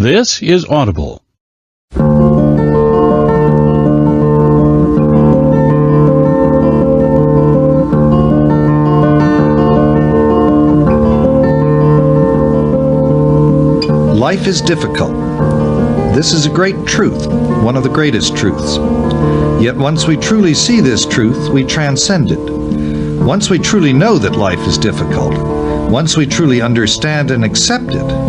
This is Audible. Life is difficult. This is a great truth, one of the greatest truths. Yet once we truly see this truth, we transcend it. Once we truly know that life is difficult, once we truly understand and accept it,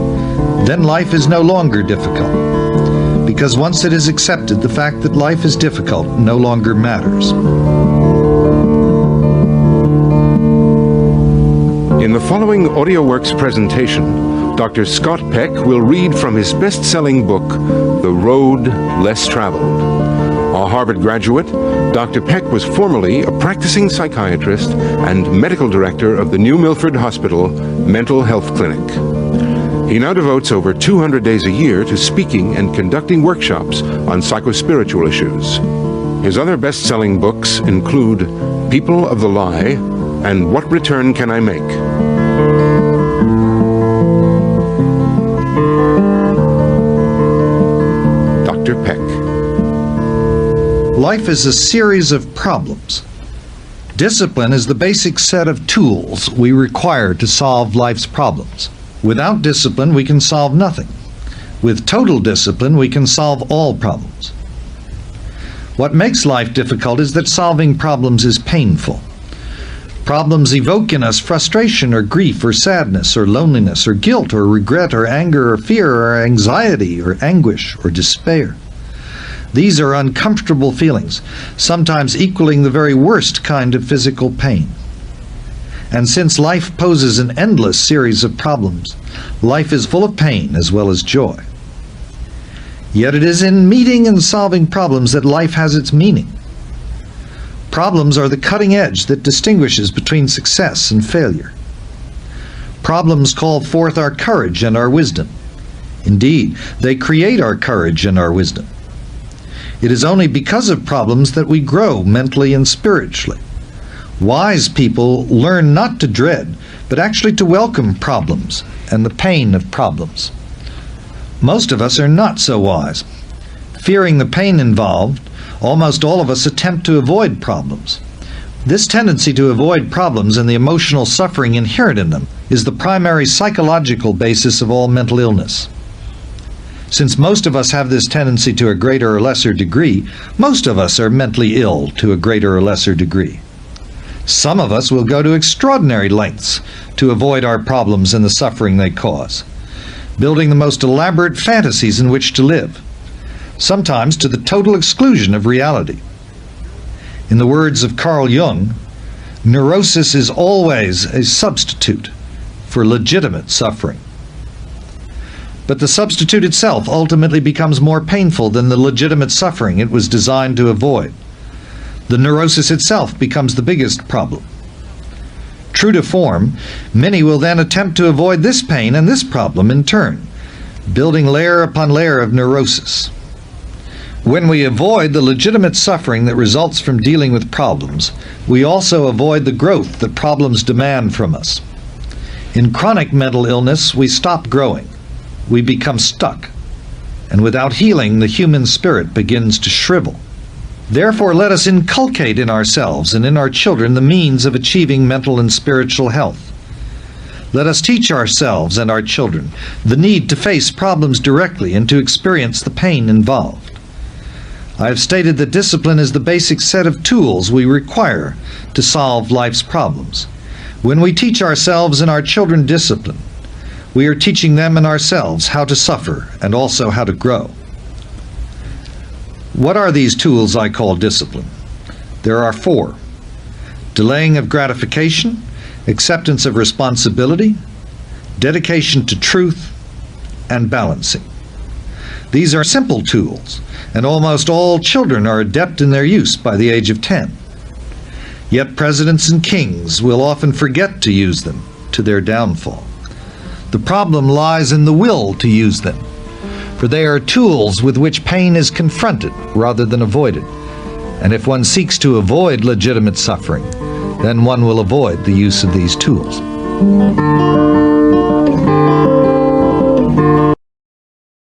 then life is no longer difficult. Because once it is accepted, the fact that life is difficult no longer matters. In the following AudioWorks presentation, Dr. Scott Peck will read from his best-selling book, The Road Less Traveled. A Harvard graduate, Dr. Peck was formerly a practicing psychiatrist and medical director of the New Milford Hospital Mental Health Clinic. He now devotes over 200 days a year to speaking and conducting workshops on psychospiritual issues. His other best-selling books include People of the Lie and What Return Can I Make? Dr. Peck. Life is a series of problems. Discipline is the basic set of tools we require to solve life's problems. Without discipline, we can solve nothing. With total discipline, we can solve all problems. What makes life difficult is that solving problems is painful. Problems evoke in us frustration or grief or sadness or loneliness or guilt or regret or anger or fear or anxiety or anguish or despair. These are uncomfortable feelings, sometimes equaling the very worst kind of physical pain. And since life poses an endless series of problems, life is full of pain as well as joy. Yet it is in meeting and solving problems that life has its meaning. Problems are the cutting edge that distinguishes between success and failure. Problems call forth our courage and our wisdom. Indeed, they create our courage and our wisdom. It is only because of problems that we grow mentally and spiritually. Wise people learn not to dread, but actually to welcome problems and the pain of problems. Most of us are not so wise. Fearing the pain involved, almost all of us attempt to avoid problems. This tendency to avoid problems and the emotional suffering inherent in them is the primary psychological basis of all mental illness. Since most of us have this tendency to a greater or lesser degree, most of us are mentally ill to a greater or lesser degree. Some of us will go to extraordinary lengths to avoid our problems and the suffering they cause, building the most elaborate fantasies in which to live, sometimes to the total exclusion of reality. In the words of Carl Jung, neurosis is always a substitute for legitimate suffering. But the substitute itself ultimately becomes more painful than the legitimate suffering it was designed to avoid. The neurosis itself becomes the biggest problem. True to form, many will then attempt to avoid this pain and this problem in turn, building layer upon layer of neurosis. When we avoid the legitimate suffering that results from dealing with problems, we also avoid the growth that problems demand from us. In chronic mental illness, we stop growing. We become stuck. And without healing, the human spirit begins to shrivel. Therefore, let us inculcate in ourselves and in our children the means of achieving mental and spiritual health. Let us teach ourselves and our children the need to face problems directly and to experience the pain involved. I have stated that discipline is the basic set of tools we require to solve life's problems. When we teach ourselves and our children discipline, we are teaching them and ourselves how to suffer and also how to grow. What are these tools I call discipline? There are 4. Delaying of gratification, acceptance of responsibility, dedication to truth, and balancing. These are simple tools, and almost all children are adept in their use by the age of 10. Yet presidents and kings will often forget to use them, to their downfall. The problem lies in the will to use them, for they are tools with which pain is confronted rather than avoided. And if one seeks to avoid legitimate suffering, then one will avoid the use of these tools.